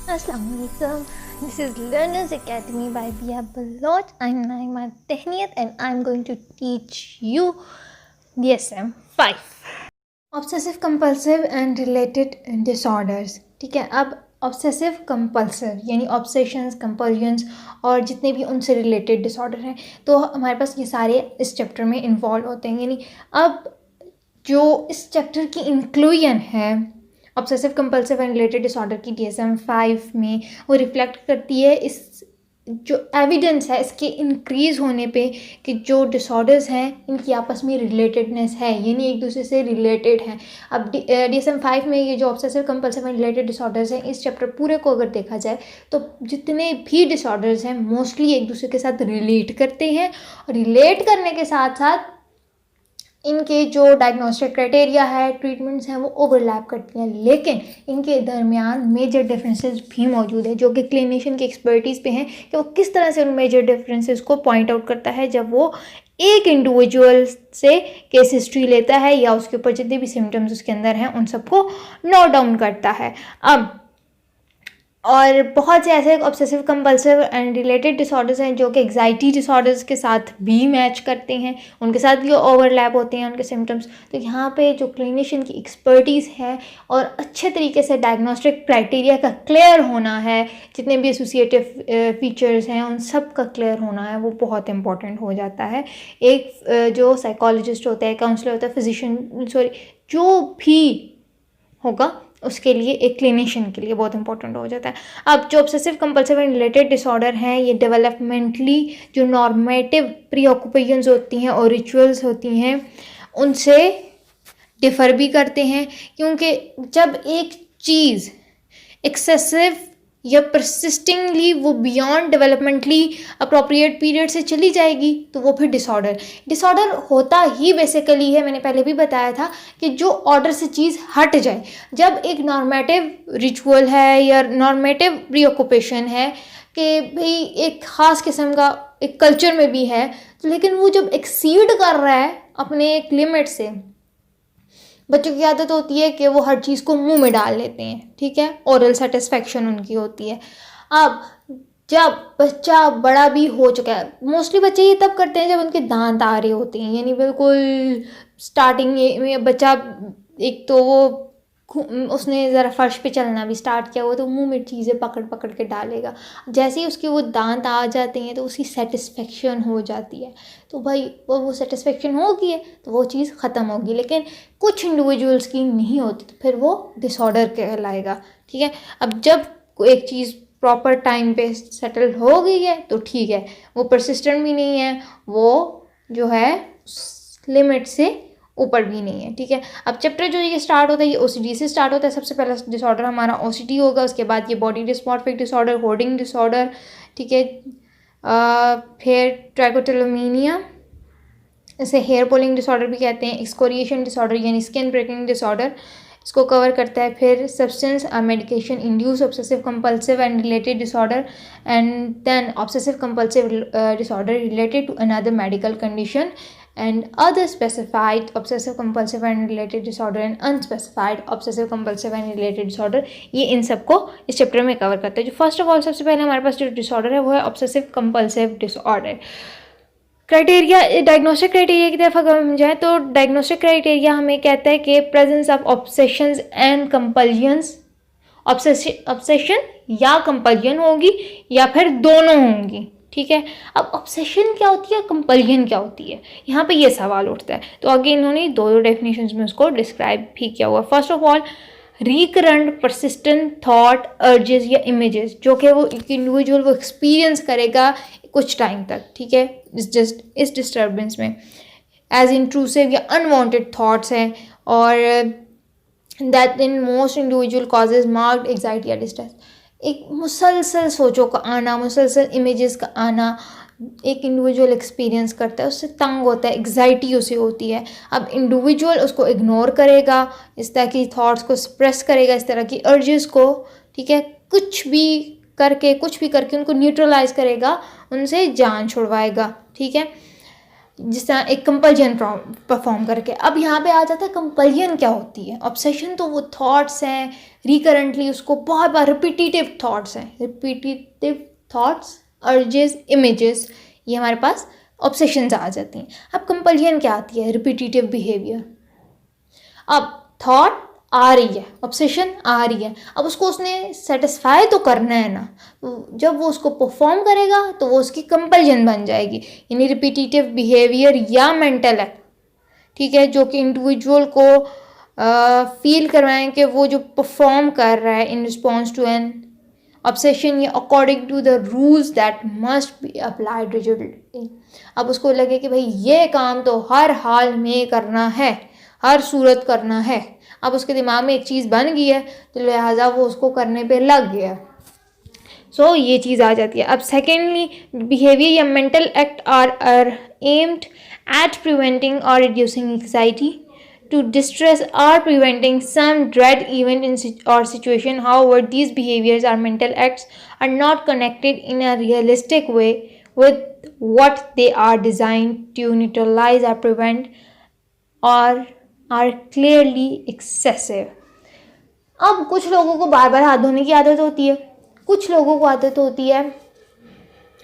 Assalamualaikum. This is Learners Academy by Bia Balot. I'm Naima Tehniyat and I'm going to teach you DSM-5. Obsessive compulsive and related disorders. ठीक है, अब obsessive compulsive यानी obsessions, कंपल्जन्स और जितने भी उनसे related disorder हैं, तो हमारे पास ये सारे इस चैप्टर में इन्वॉल्व होते हैं। यानी अब जो इस चैप्टर की इंक्लूजन है obsessive compulsive and related disorder की DSM-5 में, वो रिफ्लेक्ट करती है इस जो एविडेंस है इसके इंक्रीज़ होने पे कि जो डिसऑर्डर्स हैं इनकी आपस में रिलेटेडनेस है, यानी एक दूसरे से रिलेटेड हैं। अब DSM-5 में ये जो obsessive compulsive and related disorders हैं, इस चैप्टर पूरे को अगर देखा जाए तो जितने भी डिसऑर्डर्स हैं मोस्टली एक दूसरे के साथ रिलेट करते हैं, और रिलेट करने के साथ साथ इनके जो डायग्नोस्टिक क्राइटेरिया है, ट्रीटमेंट्स हैं, वो ओवरलैप करती हैं, लेकिन इनके दरमियान मेजर डिफरेंसेस भी मौजूद है जो कि क्लिनिशियन की एक्सपर्टीज़ पे हैं कि वो किस तरह से उन मेजर डिफरेंसेस को पॉइंट आउट करता है जब वो एक इंडिविजुअल से केस हिस्ट्री लेता है या उसके ऊपर जितने भी सिम्टम्स उसके अंदर हैं उन सबको नोट डाउन करता है। अब और बहुत से ऐसे obsessive compulsive and related disorders हैं जो कि एग्जाइटी डिसऑर्डर्स के साथ भी मैच करते हैं, उनके साथ भी ओवरलैप होते हैं उनके सिम्टम्स। तो यहाँ पे जो क्लिनिशियन की एक्सपर्टीज़ है और अच्छे तरीके से डायग्नोस्टिक क्राइटेरिया का क्लियर होना है, जितने भी एसोसिएटिव फीचर्स हैं उन सब का क्लियर होना है, वो बहुत इंपॉर्टेंट हो जाता है। एक जो साइकोलॉजिस्ट होता है, काउंसलर होता है, फिजिशियन, सॉरी, जो भी होगा उसके लिए, एक क्लिनिशियन के लिए बहुत इंपॉर्टेंट हो जाता है। अब जो obsessive compulsive and related disorder हैं, ये डेवलपमेंटली जो नॉर्मेटिव प्रीऑक्यूपेशंस होती हैं और रिचुअल्स होती हैं उनसे डिफ़र भी करते हैं, क्योंकि जब एक चीज़ एक्सेसिव या परसिस्टिंगली वो बियॉन्ड डेवलपमेंटली अप्रोप्रिएट पीरियड से चली जाएगी तो वो फिर डिसऑर्डर होता ही बेसिकली है। मैंने पहले भी बताया था कि जो ऑर्डर से चीज़ हट जाए, जब एक नॉर्मेटिव रिचुअल है या नॉर्मेटिव प्रीऑक्यूपेशन है कि भाई एक ख़ास किस्म का एक कल्चर में भी है, तो लेकिन वो जब एक्सीड कर रहा है अपने एक लिमिट से, बच्चों की आदत होती है कि वो हर चीज़ को मुंह में डाल लेते हैं, ठीक है, ओरल सेटिस्फेक्शन उनकी होती है। अब जब बच्चा बड़ा भी हो चुका है, मोस्टली बच्चे ये तब करते हैं जब उनके दांत आ रहे होते हैं, यानी बिल्कुल स्टार्टिंग में बच्चा, एक तो वो उसने ज़रा फर्श पे चलना भी स्टार्ट किया हुआ तो मुंह में चीज़ें पकड़ पकड़ के डालेगा। जैसे ही उसके वो दांत आ जाते हैं तो उसकी सेटिस्फेक्शन हो जाती है, तो भाई वो सेटिस्फेक्शन होगी है तो वो चीज़ ख़त्म होगी। लेकिन कुछ इंडिविजुअल्स की नहीं होती तो फिर वो डिसऑर्डर कहलाएगा, ठीक है। अब जब एक चीज़ प्रॉपर टाइम पे सेटल हो गई है तो ठीक है, वो परसिस्टेंट भी नहीं है, वो जो है लिमिट से ऊपर भी नहीं है, ठीक है। अब चैप्टर जो ये स्टार्ट होता है ये OCD से स्टार्ट होता है। सबसे पहला डिसऑर्डर हमारा OCD होगा, उसके बाद ये body dysmorphic disorder, hoarding disorder, ठीक है। फिर ट्राइकोटिलोमीनिया, इसे हेयर पुलिंग डिसऑर्डर भी कहते हैं, एक्सकोरिएशन डिसऑर्डर यानी स्किन ब्रेकिंग डिसऑर्डर, इसको कवर करता है। फिर substance medication induced obsessive compulsive and related disorder, and then obsessive compulsive disorder related to another medical condition, and other specified obsessive compulsive and related disorder and unspecified obsessive compulsive and related disorder, ये इन सबको इस chapter में cover करते हैं। जो first of all सबसे पहले हमारे पास जो डिसऑर्डर है वो है obsessive compulsive disorder. Criteria, diagnostic criteria की तरफ अगर हम जाएँ तो डायग्नोस्टिक क्राइटेरिया हमें कहता है कि presence of obsessions and compulsions, obsession या कंपल्जन होगी या फिर दोनों होंगी, ठीक है। अब ऑब्सेशन क्या होती है, कंपल्जन क्या होती है, यहाँ पे ये सवाल उठता है। तो आगे इन्होंने दो डिफिनेशंस में उसको डिस्क्राइब भी किया हुआ। First of all recurrent persistent thought, urges या इमेजेस, जो कि वो इंडिविजुअल वो एक्सपीरियंस करेगा कुछ टाइम तक, ठीक है, इस डिस्टर्बेंस में, एज इंट्रूसिव या अनवांटेड थॉट्स हैं, और that in most individual causes marked anxiety या डिस्ट्रेस। एक मुसलसल सोचों का आना, मुसलसल इमेजेस का आना, एक इंडिविजुअल एक्सपीरियंस करता है, उससे तंग होता है, एग्जाइटी उसे होती है। अब इंडिविजुअल उसको इग्नोर करेगा, इस तरह की थॉट्स को सप्रेस करेगा, इस तरह की अर्जेस को, ठीक है, कुछ भी करके उनको न्यूट्रलाइज करेगा, उनसे जान छुड़वाएगा, ठीक है। जिस तरह एक कंपल्जन परफॉर्म करके। अब यहाँ पे आ जाता है कंपल्जन क्या होती है। ऑब्सेशन तो वो थॉट्स हैं, रिकरेंटली उसको बहुत बार रिपीटिटिव थॉट्स हैं, रिपीटिटिव थॉट्स, अर्जेस, इमेजेस, ये हमारे पास ऑब्सेशंस आ जाती हैं। अब कंपल्जन क्या आती है, रिपीटिटिव बिहेवियर। अब थॉट आ रही है, ऑब्सेशन आ रही है, अब उसको उसने सेटिस्फाई तो करना है ना, जब वो उसको परफॉर्म करेगा तो वो उसकी कंपल्जन बन जाएगी, यानी रिपीटिटिव बिहेवियर या मेंटल एक्ट, ठीक है, जो कि इंडिविजुअल को फील करवाएं कि वो जो परफॉर्म कर रहा है in response to an obsession या according to the rules that must be applied rigidly. अब उसको लगे कि भाई ये काम तो हर हाल में करना है, हर सूरत करना है। अब उसके दिमाग में एक चीज़ बन गई है तो लिहाजा वो उसको करने पे लग गया। सो ये चीज़ आ जाती है। अब सेकेंडली, बिहेवियर या mental act are aimed at preventing और reducing anxiety to distress or preventing some dread event or situation. However, these behaviors or mental acts are not connected in a realistic way with what they are designed to neutralize or prevent, or are clearly excessive. अब कुछ लोगों को बार बार हाथ धोने की आदत होती है, कुछ लोगों को आदत होती है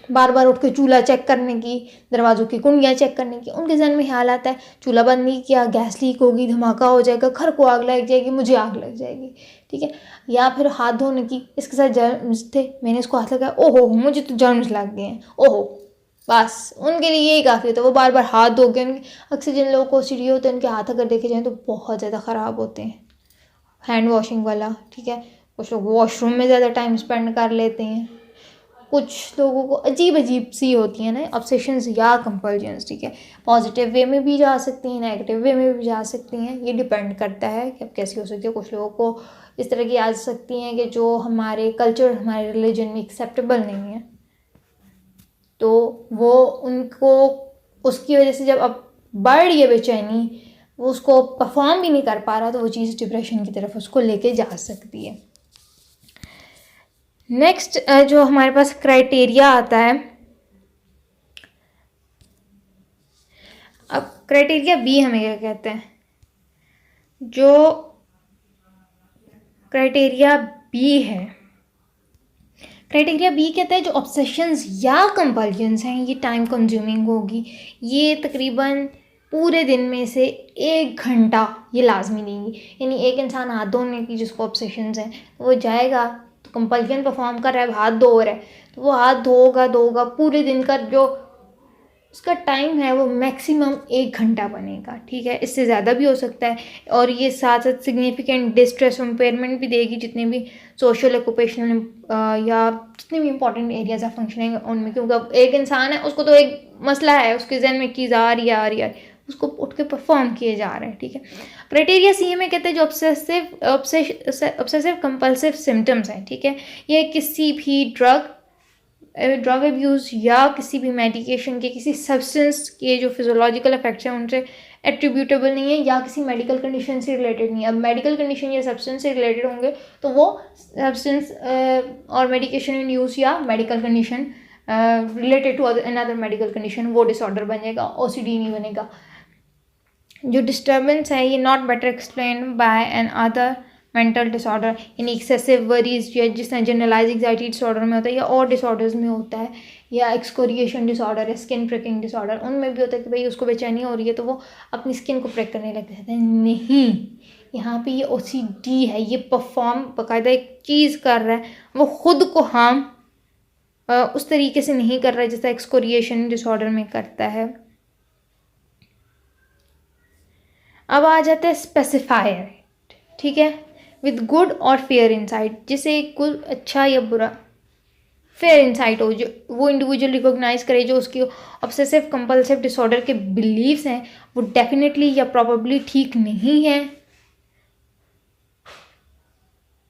बार बार उठ के चूल्हा चेक करने की, दरवाज़ों की कुंडियाँ चेक करने की। उनके जहन में ख्याल आता है चूल्हा बंद नहीं किया, गैस लीक होगी, धमाका हो जाएगा, घर को आग लग जाएगी, मुझे आग लग जाएगी, ठीक है। या फिर हाथ धोने की, इसके साथ जर्म्स थे, मैंने इसको हाथ लगाया, ओहो मुझे तो जर्म्स लग गए हैं, ओहो, बस उनके लिए यही काफ़ी होता है, वो बार बार हाथ धो के। अक्सर जिन लोगों को सीढ़ी होते हैं उनके हाथ अगर देखे जाएँ तो बहुत ज़्यादा ख़राब होते हैं, हैंड वॉशिंग वाला, ठीक है। कुछ लोग वॉशरूम में ज़्यादा टाइम स्पेंड कर लेते हैं, कुछ लोगों को अजीब अजीब सी होती हैं ना ऑब्सेशंस या कंपल्जन्स, ठीक है। पॉजिटिव वे में भी जा सकती हैं, नेगेटिव वे में भी जा सकती हैं, ये डिपेंड करता है कि अब कैसी हो सकती है। कुछ लोगों को इस तरह की आ सकती हैं कि जो हमारे कल्चर, हमारे रिलीजन में एक्सेप्टेबल नहीं है, तो वो उनको उसकी वजह से जब अब बढ़ रही है बेचैनी, वो उसको परफॉर्म भी नहीं कर पा रहा, तो वो चीज़ डिप्रेशन की तरफ उसको लेके जा सकती है। नेक्स्ट जो हमारे पास क्राइटेरिया आता है, अब क्राइटेरिया बी हमें क्या कहते हैं, जो क्राइटेरिया बी है, क्राइटेरिया बी कहता है जो ऑब्सेशंस या कंपल्जन्स हैं ये टाइम कंज्यूमिंग होगी, ये तकरीबन पूरे दिन में से 1 घंटा ये लाजमी लेंगी। यानी एक इंसान हाथ धोने की जिसको ऑब्सेशंस हैं वो जाएगा तो कंपल्जन परफॉर्म कर रहा है, हाथ धो रहा है, तो वो हाथ धोगा पूरे दिन का जो उसका टाइम है वो मैक्सिमम 1 घंटा बनेगा, ठीक है। इससे ज़्यादा भी हो सकता है, और ये साथ साथ सिग्निफिकेंट डिस्ट्रेस इम्पेयरमेंट भी देगी जितने भी सोशल ऑक्यूपेशनल या जितने भी इंपॉर्टेंट एरियाज ऑफ फंक्शनिंग उनमें, क्योंकि अब एक इंसान है उसको तो एक मसला है, उसके जहन में चीज़ आ रही है, उसको उठ के परफॉर्म किए जा रहे हैं, ठीक है। क्राइटेरिया सी में कहते हैं जो ऑब्सेसिव कंपल्सिव सिम्टम्स हैं, ठीक है, ये किसी भी ड्रग अब्यूज़ या किसी भी मेडिकेशन के, किसी सब्सटेंस के जो फिजियोलॉजिकल इफेक्ट्स हैं उनसे एट्रीब्यूटेबल नहीं है, या किसी मेडिकल कंडीशन से रिलेटेड नहीं है। अब मेडिकल कंडीशन या सब्सटेंस से रिलेटेड होंगे तो वो सब्सटेंस और मेडिकेशन इन यूज़ या medical condition related to another medical condition वो डिसऑर्डर बनेगा, ओसीडी नहीं बनेगा। जो डिस्टर्बेंस है ये not better explain by another mental disorder, यानी एक्सेसिव वरीज या जिस तरह जनरलाइज एंग्जाइटी डिसऑर्डर में होता है या और डिसऑर्डर्स में होता है, या एक्सकोरिएशन डिसऑर्डर है, स्किन प्रिकिंग डिसऑर्डर, उनमें भी होता है कि भाई उसको बेचैनी हो रही है तो वो अपनी स्किन को प्रिक करने लग जाता है। नहीं, यहाँ पे ये ओसीडी है, ये परफॉर्म बाकायदा एक चीज़ कर रहा है, वो खुद को हार्म उस तरीके से नहीं कर रहा है जैसा एक्सकोरिएशन डिसऑर्डर में करता है। अब आ जाता है स्पेसिफायर, ठीक है, विद गुड और फेयर इंसाइट, जिसे कुछ अच्छा या बुरा फेयर इंसाइट हो, जो वो इंडिविजुअल रिकॉग्नाइज करे जो उसकी ऑब्सेसिव कंपल्सिव डिसऑर्डर के बिलीव्स हैं वो डेफिनेटली या प्रॉबेबली ठीक नहीं है,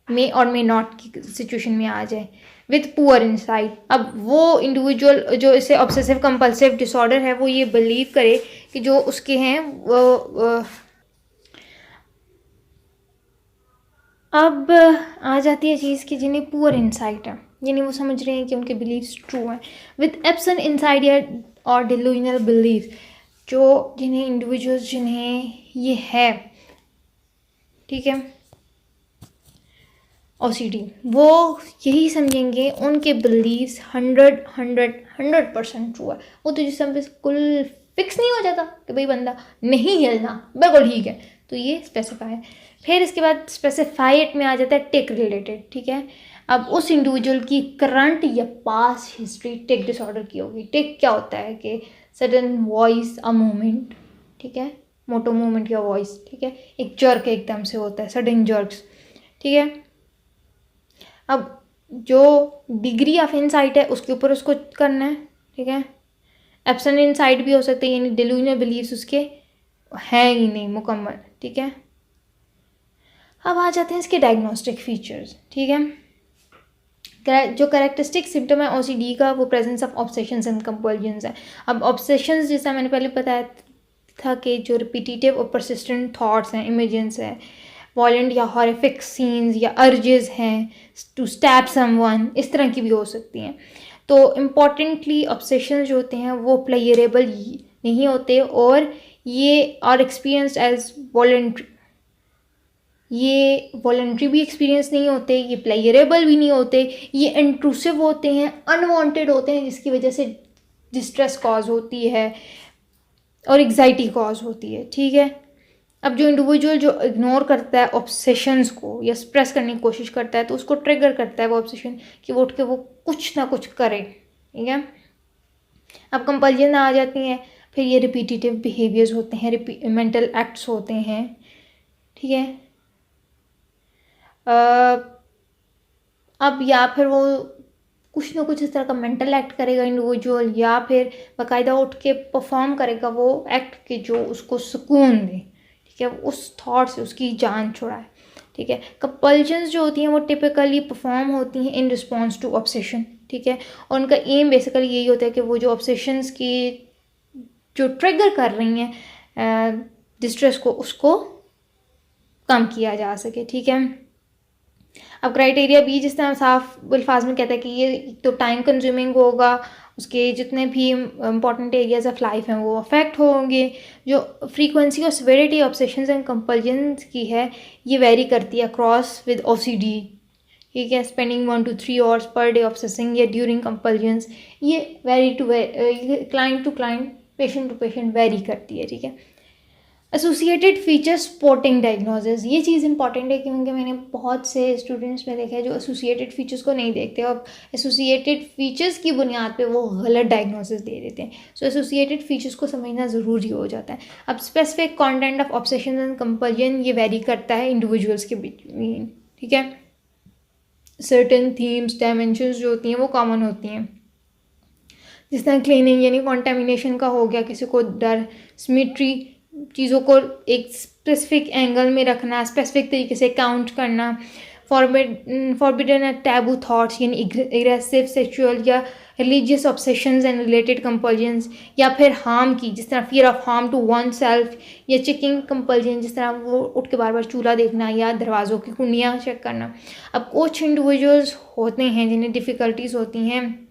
मे और मे नॉट की सिचुएशन में आ जाए, विद पुअर इंसाइट। अब वो इंडिविजुअल जो इसे ऑब्सेसिव कंपल्सिव डिसऑर्डर है वो ये बिलीव करे कि जो उसके हैं वो अब आ जाती है चीज़ कि जिन्हें पुअर इंसाइट है, यानी वो समझ रहे हैं कि उनके बिलीव्स ट्रू हैं, विद एब्सेंट इंसाइट और डिलूजनल बिलीव्स, जिन्हें इंडिविजुअल्स जिन्हें ये है, ठीक है, OCD, वो यही समझेंगे उनके बिलीव्स 100% ट्रू है। वो तो जिस समय बिल्कुल फिक्स नहीं हो जाता कि भाई बंदा नहीं हिलना, बिल्कुल ठीक है, तो ये स्पेसिफाई है। फिर इसके बाद स्पेसिफाई इट में आ जाता है टिक रिलेटेड, ठीक है। अब उस इंडिविजुअल की करंट या पास्ट हिस्ट्री टिक डिसऑर्डर की होगी। टिक क्या होता है कि सडन वॉइस अ मूवमेंट, ठीक है, मोटो मूवमेंट या वॉइस, ठीक है, एक जर्क एकदम से होता है, सडन जर्क्स, ठीक है। अब जो डिग्री ऑफ इनसाइट है उसके ऊपर उसको करना है, ठीक है। एब्सेंट इनसाइट भी हो सकते हैं, यानी डिलूजनल बिलीव्स उसके हैं ही नहीं मुकम्मल, ठीक है। अब आ जाते हैं इसके डायग्नोस्टिक फीचर्स, ठीक है। जो कैरेक्टरिस्टिक सिम्टम है OCD का वो प्रेजेंस ऑफ ऑब्सेशंस एंड कंपल्जन्स है। अब ऑब्सेशंस जैसा मैंने पहले बताया था कि जो रिपीटेटिव और परसिस्टेंट थॉट्स हैं, इमेजेस हैं, वॉलेंट या हॉरिफिक सीन्स या अर्जेस हैं टू स्टैब समवन, इस तरह की भी हो सकती हैं। तो इम्पॉर्टेंटली ऑब्सेशन जो होते हैं वो प्लेयरेबल नहीं होते, और ये आर एक्सपीरियंस्ड एज वॉलेंट्री, ये वॉलेंट्री भी एक्सपीरियंस नहीं होते, ये प्लेयरेबल भी नहीं होते, ये इंट्रूसिव होते हैं, अनवांटेड होते हैं, जिसकी वजह से डिस्ट्रेस कॉज होती है और एग्जाइटी कॉज होती है, ठीक है। अब जो इंडिविजुअल जो इग्नोर करता है ऑब्सेशंस को या स्प्रेस करने की कोशिश करता है, तो उसको ट्रिगर करता है वो ऑब्सेशन कि वो उठ के वो कुछ ना कुछ करे, ठीक है। अब कंपल्जन आ जाती हैं, फिर ये रिपीटेटिव बिहेवियर्स होते हैं, मेंटल एक्ट्स होते हैं, ठीक है। अब या फिर वो कुछ ना कुछ इस तरह का मेंटल एक्ट करेगा इंडिविजुअल, या फिर बाकायदा उठ के परफॉर्म करेगा वो एक्ट के जो उसको सुकून दे, ठीक है, उस थॉट से उसकी जान छुड़ाए, ठीक है। कंपल्जन्स जो होती हैं वो टिपिकली परफॉर्म होती हैं इन रिस्पॉन्स टू ऑब्सेशन, ठीक है, और उनका एम बेसिकली यही होता है कि वो जो ऑब्सेशंस की जो ट्रिगर कर रही हैं डिस्ट्रेस को, उसको कम किया जा सके, ठीक है। अब क्राइटेरिया भी जिस तरह साफ अल्फाज में कहता है कि ये तो टाइम कंज्यूमिंग होगा, उसके जितने भी इंपॉर्टेंट एरियाज ऑफ लाइफ हैं वो अफेक्ट होंगे। जो फ्रीक्वेंसी और सिविरिटी ऑब्सेशंस एंड कंपल्जन्स की है ये वेरी करती है अक्रॉस विद OCD, ठीक है। स्पेंडिंग 1 to 3 hours पर डे ऑब्सेसिंग या ड्यूरिंग कंपल्जन्स, ये vary to client to client, patient to patient vary करती है, ठीक है। एसोसिएटेड फीचर्स सपोर्टिंग डायग्नोसिस, ये चीज़ इंपॉर्टेंट है क्योंकि मैंने बहुत से स्टूडेंट्स में देखा है जो एसोसिएटेड फीचर्स को नहीं देखते और एसोसिएटेड फीचर्स की बुनियाद पे वो गलत डायग्नोसिस दे देते हैं। सो एसोसिएटेड फीचर्स को समझना ज़रूरी हो जाता है। अब specific content of obsession and compulsion ये वेरी करता है इंडिविजुअल्स के बीच में, ठीक है। सर्टेन थीम्स डायमेंशंस जो होती हैं वो कॉमन होती हैं, जिस तरह क्लीनिंग यानी कॉन्टेमिनेशन का हो गया, किसी को डर, सिमेट्री, चीज़ों को एक स्पेसिफिक एंगल में रखना, स्पेसिफिक तरीके से काउंट करना, फॉरबिडन एंड टैबू थॉट्स यानी एग्रेसिव सेक्सुअल या religious obsessions and related compulsions, या फिर हार्म की जिस तरह fear of harm to oneself, या चेकिंग कंपल्जन जिस तरह वो उठ के बार बार चूल्हा देखना या दरवाज़ों की कुंडियाँ चेक करना। अब कुछ इंडिविजुअल्स होते हैं जिन्हें डिफ़िकल्टीज होती हैं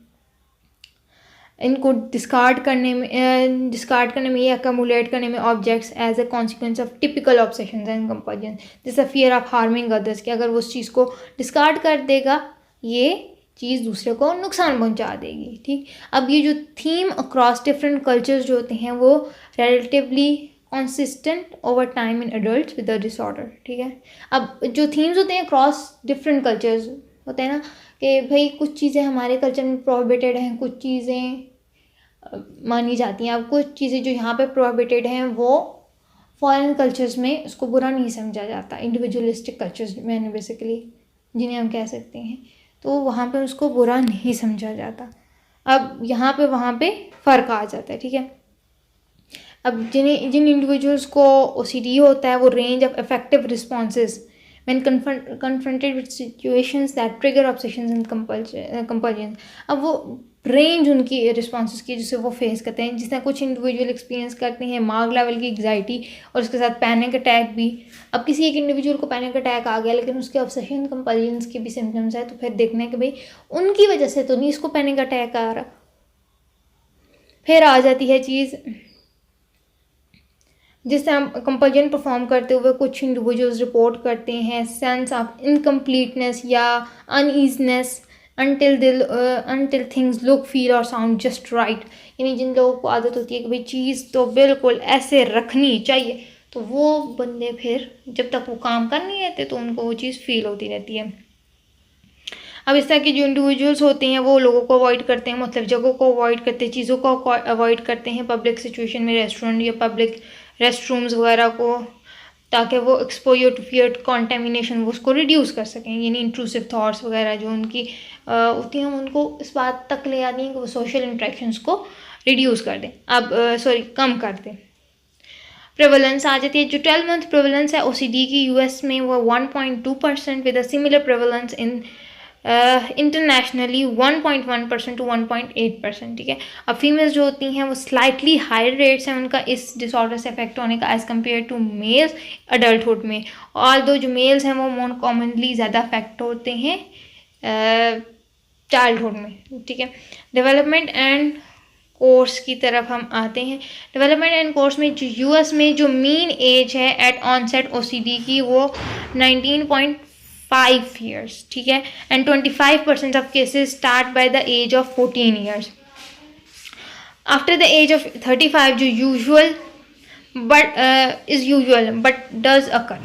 इनको डिस्कार्ड करने में या अकमुलेट करने में objects as a consequence of typical obsessions and compulsion, जैसे फियर ऑफ हार्मिंग अदर्स कि अगर वो उस चीज़ को डिस्कार्ड कर देगा ये चीज़ दूसरे को नुकसान पहुंचा देगी, ठीक। अब ये जो थीम अक्रॉस डिफरेंट कल्चर्स जो होते हैं वो relatively consistent over time in adults with a disorder, ठीक है। अब जो थीम्स होते हैं अक्रॉस डिफरेंट कल्चर्स होते हैं ना कि भाई कुछ चीज़ें हमारे कल्चर में प्रोहिबिटेड हैं, कुछ चीज़ें मानी जाती हैं। अब कुछ चीज़ें जो यहाँ पे प्रोहिबिटेड हैं वो फॉरेन कल्चर्स में उसको बुरा नहीं समझा जाता, इंडिविजुअलिस्टिक कल्चर्स में बेसिकली जिन्हें हम कह सकते हैं, तो वहाँ पे उसको बुरा नहीं समझा जाता। अब यहाँ पे वहाँ पे फ़र्क आ जाता है, ठीक है। अब जिन इंडिविजुअल्स को OCD होता है वो range of effective responses when confronted with situations that trigger obsessions and compulsions, अब वो रेंज उनकी रिस्पॉन्सेज की जिसे वो फेस करते हैं, जिस तरह कुछ इंडिविजुअल एक्सपीरियंस करते हैं मार्ग लेवल की एग्जाइटी और उसके साथ पैनिक अटैक भी। अब किसी एक इंडिविजुअल को पैनिक अटैक आ गया लेकिन उसके ऑब्सेशन कंपल्जन्स के भी सिम्टम्स है, तो फिर देखना है कि भाई उनकी वजह से तो नहीं इसको पैनिक अटैक आ रहा। फिर आ जाती है चीज़ जिससे हम कंपल्जन परफॉर्म करते हुए कुछ इंडिविजुअल्स रिपोर्ट करते हैं सेंस ऑफ इनकम्प्लीटनेस या अनईजनेस until things look feel और sound just right। यानी जिन लोगों को आदत होती है कि भाई चीज़ तो बिल्कुल ऐसे रखनी चाहिए, तो वो बंदे फिर जब तक वो काम कर नहीं रहते तो उनको वो चीज़ फील होती रहती है। अब इस तरह के जो इंडिविजुअल्स होते हैं वो लोगों को अवॉइड करते हैं, मतलब जगहों को अवॉइड करते हैं, चीज़ों को अवॉइड करते हैं पब्लिक सिचुएशन में, रेस्टोरेंट या पब्लिक रेस्टरूम्स वगैरह को, ताकि वो एक्सपोजर टू फियर कॉन्टेमिनेशन वो उसको रिड्यूस कर सकें। यानी इंट्रूसिव थॉट्स वगैरह जो उनकी होती हैं उनको इस बात तक ले आती हैं कि वो सोशल इंट्रैक्शंस को रिड्यूस कर दें, अब कम कर दें। प्रेवलेंस आ जाती है, जो 12 मंथ प्रेवलेंस है ओसीडी की यूएस में वो 1.2% with a similar prevalence in internationally 1.1% to 1.8%। ठीक है, अब फीमेल्स जो होती हैं वो स्लाइटली हायर रेट्स हैं उनका इस डिसऑर्डर से अफेक्ट होने का as compare to males adulthood में, और दो जो मेल्स हैं वो मोर कॉमनली ज़्यादा अफेक्ट होते हैं चाइल्डहुड में। ठीक है, डेवलपमेंट एंड कोर्स की तरफ हम आते हैं। डेवलपमेंट एंड कोर्स में जो यूएस में जो मीन एज है एट ऑनसेट ओसीडी की वो 19.5 ईयर्स। ठीक है, and 25% of cases start by the age of 14 years. After the age of 35 जो यूजुअल बट डज अकर,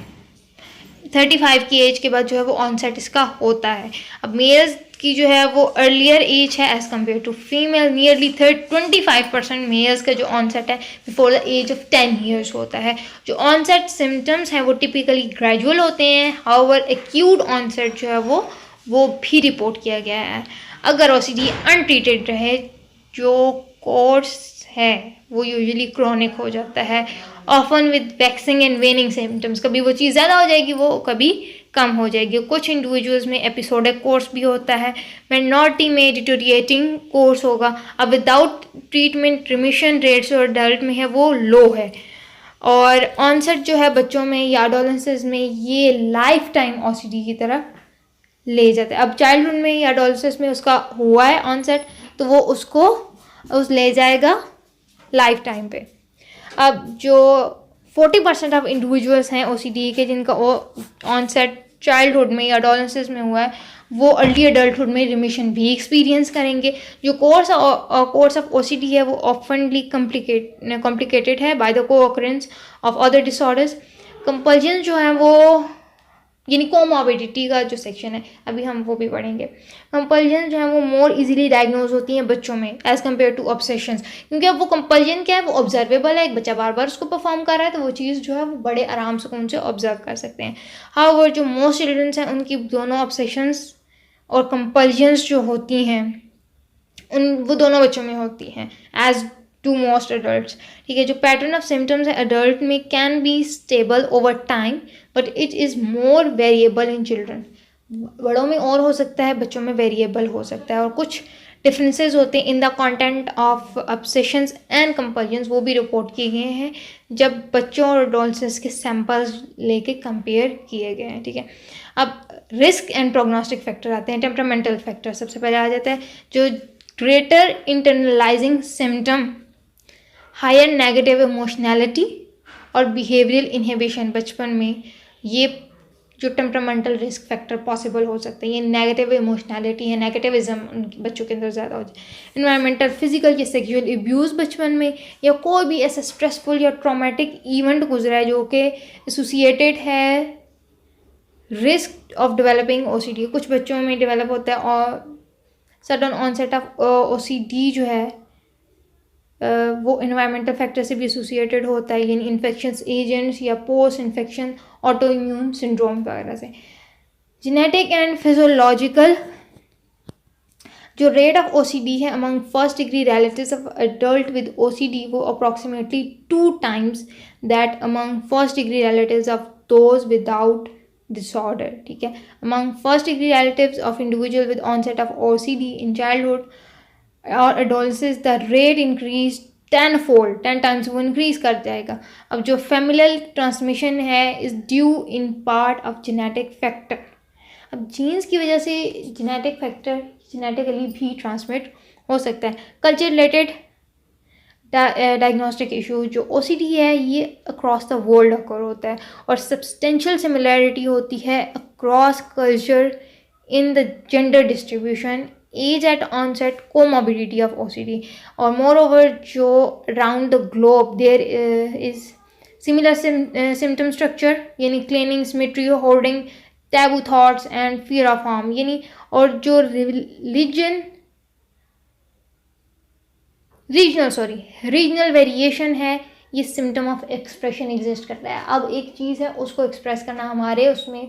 35 की एज के बाद जो है वो ऑनसेट इसका होता है। अब मेल्स की जो है वो अर्लियर एज है as compare to female, nearly 25% males का जो ऑनसेट है before the age of 10 years होता है। जो ऑनसेट सिम्टम्स हैं वो टिपिकली ग्रेजुअल होते हैं, हाउएवर एक्यूट ऑनसेट जो है वो भी रिपोर्ट किया गया है। अगर ओसीडी अनट्रीटेड रहे, जो कोर्स है वो यूजुअली क्रॉनिक हो जाता है, often with waxing and वेनिंग symptoms. कभी वो चीज़ ज़्यादा हो जाएगी, वो कभी कम हो जाएगी। कुछ इंडिविजुअल्स में एपिसोडिक कोर्स भी होता है, माइनॉरिटी में डिटोरिएटिंग कोर्स होगा। अब विदाउट ट्रीटमेंट रिमिशन रेट्स जो अडल्ट में है वो लो है, और ऑनसेट जो है बच्चों में या एडोलेसेंस में ये लाइफ टाइम ओसीडी की तरफ ले जाता है। अब चाइल्डहुड में या एडोलेसेंस में उसका हुआ है ऑनसेट तो वो उसको ले जाएगा लाइफ टाइम पे। अब जो 40% ऑफ इंडिविजुअल्स हैं ओसीडी के जिनका ऑनसेट चाइल्डहुड में या एडोलेसेंस में हुआ है वो अर्ली अडल्टहुड में रिमिशन भी एक्सपीरियंस करेंगे। जो कोर्स ऑफ ओसीडी है वो ऑफनली कॉम्प्लिकेटेड है बाय द को occurrence of other disorders. Compulsion जो है वो यानी कोमॉर्बिडिटी का जो सेक्शन है अभी हम वो भी पढ़ेंगे। कंपल्जन जो है वो मोर इजीली डायग्नोज होती हैं बच्चों में एज़ कम्पेयर टू ऑब्सेशंस, क्योंकि अब वो कंपल्जन क्या है वो ऑब्जर्वेबल है, एक बच्चा बार बार उसको परफॉर्म कर रहा है तो वो चीज़ जो है वो बड़े आराम से उनसे ऑब्जर्व कर सकते हैं। हाउएवर जो मोस्ट चिल्ड्रंस हैं उनकी दोनों ऑब्सेशंस और कंपल्जन्स जो होती हैं वो दोनों बच्चों में होती हैं एज टू मोस्ट अडल्ट। ठीक है, जो पैटर्न ऑफ सिम्टम्स है अडल्ट में can be stable over time but it is more variable in children. बड़ों में और हो सकता है, बच्चों में वेरिएबल हो सकता है, और कुछ डिफरेंसेस होते हैं in the content of obsessions and compulsions, वो भी रिपोर्ट किए गए हैं जब बच्चों और एडोलेसेंट्स के सैंपल्स लेके कंपेयर किए गए हैं। ठीक है, अब रिस्क एंड प्रोग्नोस्टिक फैक्टर आते हैं। टेम्परामेंटल फैक्टर सबसे पहले आ जाता है, जो greater internalizing symptom, higher negative emotionality और बिहेवियरल इनहिबिशन बचपन में, ये जो टेम्परामेंटल रिस्क फैक्टर पॉसिबल हो सकते हैं। ये नेगेटिव इमोशनैलिटी है, नेगेटिविज्म बच्चों के अंदर ज़्यादा हो जाए। इन्वायरमेंटल, फिजिकल या सेक्सुअल अब्यूज़ बचपन में, या कोई भी ऐसा स्ट्रेसफुल या ट्रॉमेटिक इवेंट गुजरा है जो कि एसोसिएटेड है रिस्क ऑफ डेवलपिंग ओसीडी। कुछ बच्चों में डेवलप होता है, और सडन ऑनसेट ऑफ ओसीडी जो है वो इन्वायरमेंटल फैक्टर से भी एसोसिएटेड होता है, यानी इन्फेक्शंस एजेंट्स या post infection autoimmune syndrome वगैरह से। जेनेटिक एंड फिजियोलॉजिकल, जो रेट ऑफ ओसीडी है among first degree relatives of adult with OCD वो approximately 2 times that among first degree relatives of those without disorder। ठीक है, among first degree relatives of individual with onset of OCD in childhood or adolescence the rate increased 10 times, वो increase कर जाएगा। अब जो familial transmission है is due in part of genetic factor। अब jeans की वजह से genetic factor genetically भी transmit हो सकता है। culture related diagnostic issue. जो OCD है ये अक्रॉस द वर्ल्ड अकर होता है और सब्सटेंशियल सिमिलैरिटी होती है across culture in the gender distribution, age at onset, comorbidity of OCD, और moreover जो around the globe there is similar symptom structure, यानी claiming symmetry, holding taboo thoughts and fear of harm, यानी और जो regional variation है ये symptom of expression exist करता है। अब एक चीज़ है उसको एक्सप्रेस करना, हमारे उसमें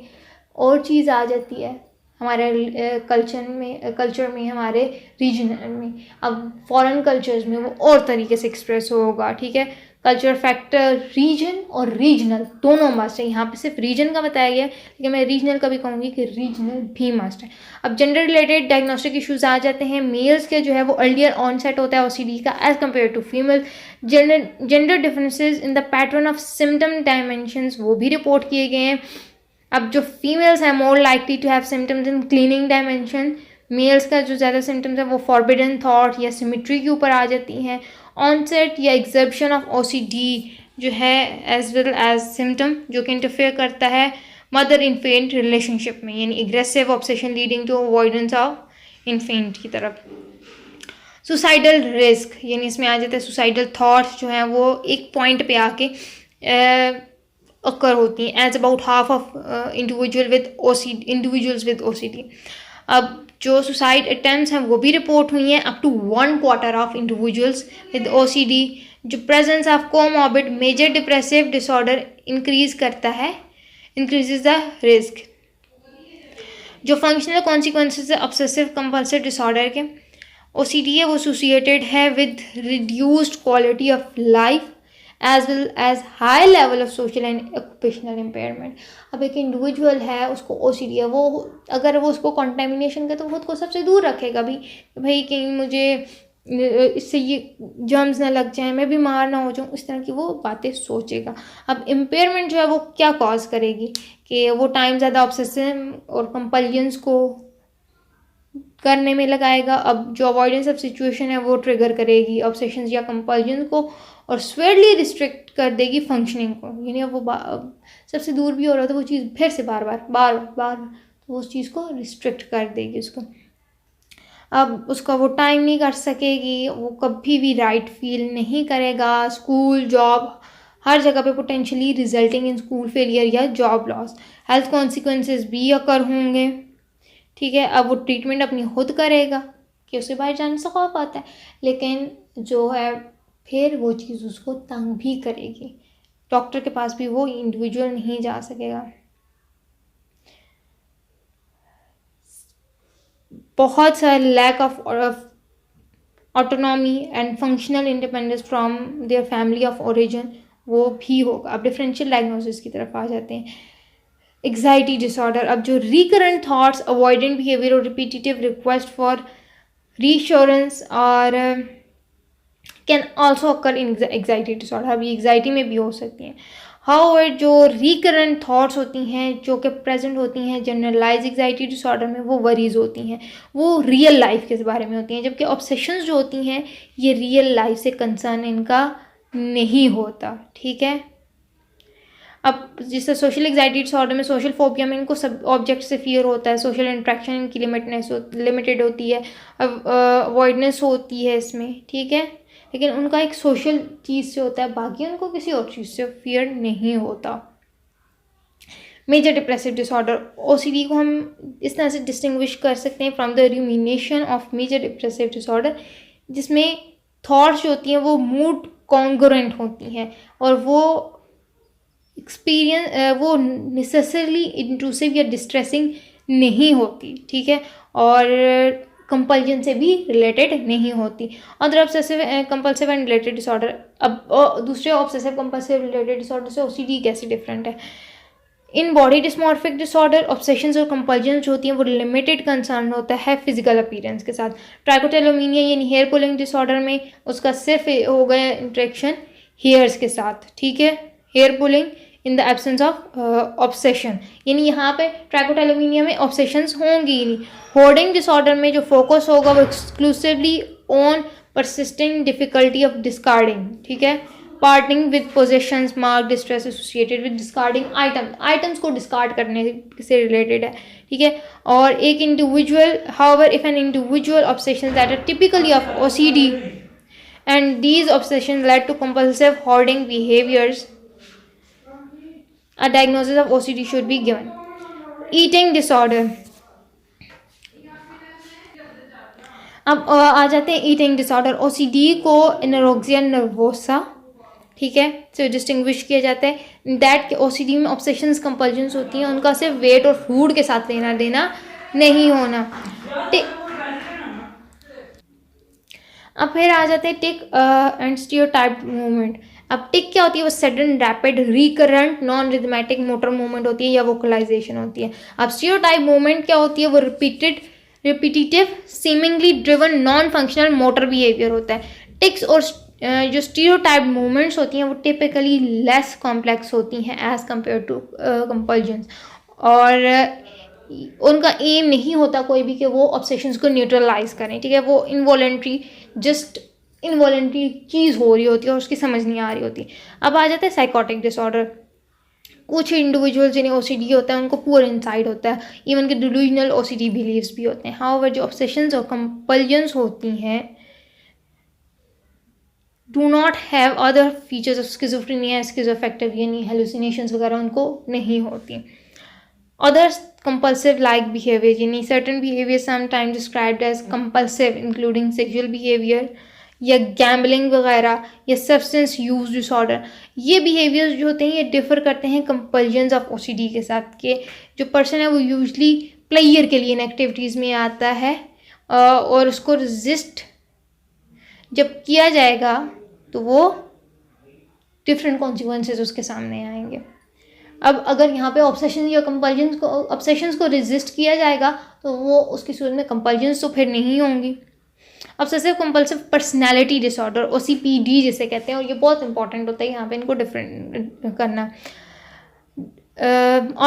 और चीज़ आ जाती है हमारे कल्चर में हमारे रीजनल में। अब फॉरेन कल्चर्स में वो और तरीके से एक्सप्रेस होगा, ठीक है। कल्चर फैक्टर रीजन और रीजनल दोनों मस्ट है। यहाँ पे सिर्फ रीजन का बताया गया है, लेकिन मैं रीजनल का भी कहूँगी कि रीजनल भी मस्ट है। अब जेंडर रिलेटेड डायग्नोस्टिक इश्यूज आ जाते हैं। मेल्स के जो है वो अर्लियर ऑनसेट होता है OCD का age compare to female. Gender differences in the pattern of symptom dimensions वो भी रिपोर्ट किए गए हैं। अब जो फीमेल्स हैं more likely to have symptoms in cleaning dimension, males का जो ज़्यादा सिम्टम्स है वो फॉरबिडन थॉट या सिमिट्री के ऊपर आ जाती हैं। ऑनसेट या एग्जर्प्शन ऑफ OCD जो है एज वेल एज सिम्टम जो कि इंटरफेयर करता है मदर इन्फेंट रिलेशनशिप में, यानी aggressive obsession leading to avoidance of infant की तरफ। सुसाइडल रिस्क, यानी इसमें आ जाता है सुसाइडल थॉट्स जो हैं वो एक पॉइंट पे आके अकर होती हैं as about half of individuals with OCD। अब जो सुसाइड अटैम्प्ट्स हैं वो भी रिपोर्ट हुई हैं up to 1/4 of individuals with OCD। जो presence of comorbid major depressive disorder increase करता है, इंक्रीजेज द रिस्क। जो फंक्शनल कॉन्सिक्वेंसेज है ऑब्सेसिव कंपल्सिव डिसऑर्डर के OCD है वो एसोसिएटेड है with reduced quality of life as well as high level of social and occupational impairment. अब एक इंडिविजुअल है उसको OCD है, वो अगर वो उसको कॉन्टेमिनेशन का तो खुद को सबसे दूर रखेगा भी, भाई कहीं मुझे इससे ये जर्म्स ना लग जाए, मैं बीमार ना हो जाऊँ, इस तरह की वो बातें सोचेगा। अब इम्पेयरमेंट जो है वो क्या कॉज करेगी कि वो टाइम ज़्यादा ऑब्सेसिव और कंपल्जन्स को करने में लगाएगा। अब जो अवॉइडेंस ऑफ सिचुएशन है वो ट्रिगर करेगी ऑब्सेशंस या कंपल्जन को और स्वेडली रिस्ट्रिक्ट कर देगी फंक्शनिंग को, यानी अब वो सबसे दूर भी हो रहा है तो वो चीज़ फिर से बार बार तो उस चीज़ को रिस्ट्रिक्ट कर देगी उसको। अब उसका वो टाइम नहीं कर सकेगी, वो कभी भी राइट फील नहीं करेगा। स्कूल जॉब हर जगह पे potentially resulting in school failure या जॉब लॉस। हेल्थ कॉन्सिक्वेंसेज भी अकर होंगे, ठीक है। अब वो ट्रीटमेंट अपनी खुद करेगा कि उसे बाहर जाने से खौफ आता है, लेकिन जो है फिर वो चीज़ उसको तंग भी करेगी। डॉक्टर के पास भी वो इंडिविजुअल नहीं जा सकेगा। बहुत सारा lack of autonomy and functional independence from their family of origin वो भी होगा। अब डिफरेंशियल डायग्नोसिस की तरफ आ जाते हैं। एग्जाइटी डिसऑर्डर, अब जो रिकरेंट थॉट्स, अवॉइडेंट बिहेवियर और रिपीटेटिव रिक्वेस्ट फॉर रीश्योरेंस और can also occur in anxiety disorder. अब ये एग्जाइटी में भी हो सकती हैं। हाउएवर जो रिकरेंट थॉट्स होती हैं जो कि प्रेजेंट होती हैं जनरलाइज एग्जाइटी डिसऑर्डर में, वो वरीज होती हैं, वो रियल लाइफ के बारे में होती हैं, जबकि ऑब्सेशंस जो होती हैं ये रियल लाइफ से कंसर्न इनका नहीं होता, ठीक है। अब जिससे सोशल एग्जाइटी डिसऑर्डर में, सोशल फोबिया में इनको सब ऑब्जेक्ट से फियर होता है, सोशल इंट्रैक्शन इनकी लिमिटेड होती है, अवॉइडनेस होती है इसमें, ठीक है, लेकिन उनका एक सोशल चीज़ से होता है, बाकी उनको किसी और चीज़ से फियर नहीं होता। मेजर डिप्रेसिव डिसऑर्डर, OCD को हम इस तरह से डिस्टिंग्विश कर सकते हैं from the rumination of major depressive disorder, जिसमें थॉट्स जो होती हैं वो मूड कॉन्ग्रुएंट होती हैं और वो एक्सपीरियंस वो नेसेसरली इंट्रूसिव या डिस्ट्रेसिंग नहीं होती, ठीक है, और कंपल्जन से भी रिलेटेड नहीं होती। Other obsessive compulsive and related disorder, अब दूसरे ऑब्सेसिव कंपल्सिव रिलेटेड डिसऑर्डर से OCD कैसे डिफरेंट है। In body dysmorphic disorder, obsessions और कंपल्जन जो होती हैं वो लिमिटेड कंसर्न होता है फिजिकल अपीयरेंस के साथ। ट्राइकोटेलोमीनिया यानी हेयर पुलिंग डिसऑर्डर में उसका सिर्फ हो गया इंट्रैक्शन हेयर्स के साथ, ठीक है, hair pulling in the absence of obsession, यानी यहाँ पे ट्राइकोटेलोमीनिया में ऑब्सेशंस होंगी ही नहीं। होर्डिंग डिसऑर्डर में जो फोकस होगा वो exclusively on persisting difficulty of discarding, ठीक है, parting with possessions marked distress associated with discarding items को discard करने से related है, ठीक है. और एक individual, however, if an individual obsessions that are typically of OCD and these obsessions led to compulsive hoarding behaviors, a diagnosis of OCD should be given. Eating disorder. अब आ जाते हैं ईटिंग डिसऑर्डर. ओसीडी को anorexia nervosa, ठीक है, से distinguish किया जाता है. दैट ओसीडी में ऑब्सेशंस कंपल्जन्स होती हैं, उनका सिर्फ वेट और फूड के साथ लेना देना नहीं होना. अब फिर आ जाते हैं टिक एंड स्टीरियोटाइप मूवमेंट. अब टिक क्या होती है? वो sudden rapid recurrent non arithmetic motor movement होती है या वोकलाइजेशन होती है. अब स्टीरियोटाइप मूवमेंट क्या होती है? वो repetitive seemingly driven non functional motor behaviour होता है. टिक्स और जो स्टीरियोटाइप मूवमेंट्स होती हैं वो टिपिकली लेस कॉम्प्लेक्स होती हैं एज कम्पेयर टू कंपल्जन्स, और उनका एम नहीं होता कोई भी कि वो ऑब्सेशंस को न्यूट्रलाइज करें, ठीक है. वो इनवॉलेंट्री चीज़ हो रही होती है और उसकी समझ नहीं आ रही होती. अब आ जाता है साइकोटिक डिसऑर्डर. कुछ इंडिविजुअल्स जिन्हें ओसीडी होता है उनको पुअर इनसाइट होता है, इवन के डिल्यूजनल ओसीडी बिलीव्स भी होते हैं. हाउएवर जो ऑब्सेशंस और कंपल्जन्स होती हैं do not have other features of schizophrenia, schizoaffective यानी हेलुसिनेशंस वगैरह उनको नहीं होती. अदर्स कंपल्सिव लाइक बिहेवियर यानी certain behaviour sometime described as compulsive including sexual behaviour या गैम्बलिंग वगैरह या सब्सटेंस यूज डिसऑर्डर. ये बिहेवियर्स जो होते हैं ये डिफ़र करते हैं कंपल्जन्स ऑफ ओसीडी के साथ. के जो पर्सन है वो यूजली प्लेयर के लिए इन एक्टिविटीज़ में आता है और उसको रेजिस्ट जब किया जाएगा तो वो डिफरेंट कॉन्सिक्वेंसेस उसके सामने आएंगे. अब अगर यहाँ पे ऑब्सेशन या ऑब्सेशंस को रेजिस्ट किया जाएगा तो वो उसकी सूरत में कंपल्जन्स तो फिर नहीं होंगी. Obsessive compulsive personality disorder OCPD जिसे कहते हैं, और ये बहुत इंपॉर्टेंट होता है यहाँ पे इनको डिफरेंट करना.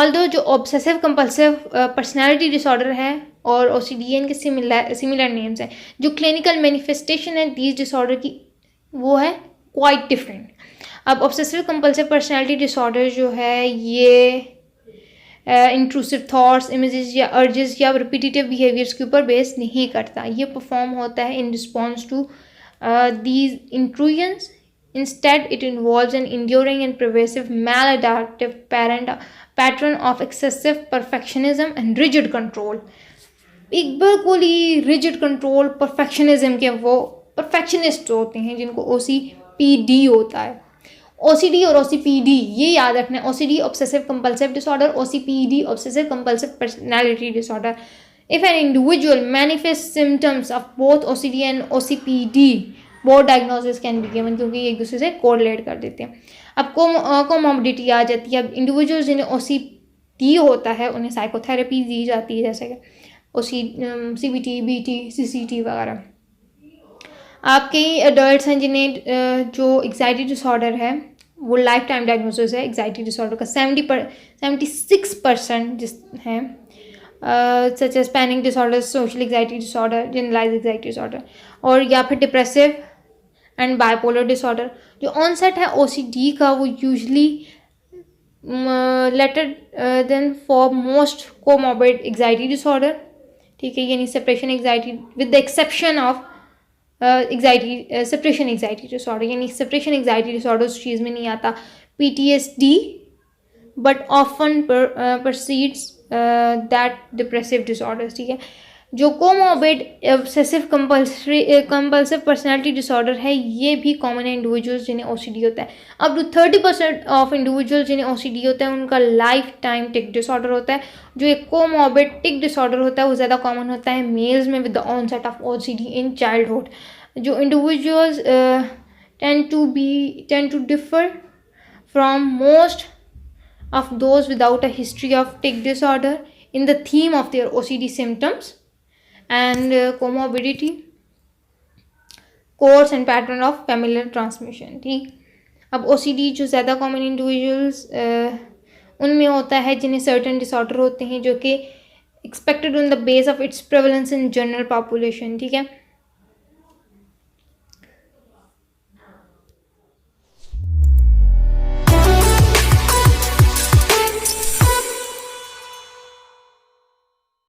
ऑल्दो जो ऑब्सेसिव कंपल्सिव पर्सनैलिटी डिसऑर्डर है और OCD इनके सिमिलर नेम्स हैं, जो क्लिनिकल मैनिफेस्टेशन है दीज डिसऑर्डर की वो है क्वाइट डिफरेंट. अब ऑब्सेसिव कंपल्सिव पर्सनैलिटी डिसऑर्डर जो है ये इंट्रूसिव थॉट्स, इमेजेस या अर्जेस या रिपीटिटिव बिहेवियर्स के ऊपर बेस नहीं करता. ये परफॉर्म होता है in response to these intrusions. Instead it involves an enduring and pervasive maladaptive pattern of excessive perfectionism and rigid control. एक बिल्कुल ही रिजिड कंट्रोल परफेक्शनिज्म के वो परफेक्शनिस्ट होते हैं जिनको OCPD होता है. OCD और OCPD ये याद रखना है. OCD obsessive compulsive disorder, OCPD obsessive compulsive personality disorder. If an individual manifest symptoms of both OCD and OCPD both diagnosis can be given, क्योंकि एक दूसरे से कोरिलेट कर देते हैं. अब कोमोर्बिडिटी आ जाती है. अब इंडिविजुअल जिन्हें OCD होता है उन्हें साइकोथेरेपी दी जाती है, जैसे कि CBT, BT, CCT वगैरह. आप कई एडल्ट्स हैं जिन्हें जो एग्जाइटी डिसऑर्डर है वो लाइफ टाइम डायग्नोसिस है एग्जाइटी डिसऑर्डर का. 76% जिस हैं such as panic disorder, social anxiety disorder, generalize anxiety disorder, और या फिर डिप्रेसिव एंड बाइपोलर डिसऑर्डर. जो ऑनसेट है OCD का वो usually later than for most comorbid anxiety disorder, ठीक है, यानी separation anxiety with the exception of separation anxiety disorder, यानी सेपरेशन एग्जाइटी डिसऑर्डर उस चीज़ में नहीं आता. PTSD but often परसीड्स that depressive disorder, ठीक है. जो comorbid obsessive compulsive personality disorder है ये भी कॉमन है इंडिविजुअल्स जिन्हें OCD होता है. अब 30% ऑफ इंडिविजुअल जिन्हें OCD होता है उनका लाइफ टाइम टिक डिसऑर्डर होता है. जो एक कोमॉर्बिड टिक डिसऑर्डर होता है वो ज़्यादा कॉमन होता है मेल्स में with the onset of OCD in childhood. जो individuals tend to differ from most of those without a history of tic disorder in the theme of their OCD symptoms and comorbidity, course and pattern of familial transmission. ठीक. अब OCD जो ज़्यादा common individuals उनमें होता है जिन्हें certain disorder होते हैं जो कि expected on the base of its prevalence in general population, ठीक है.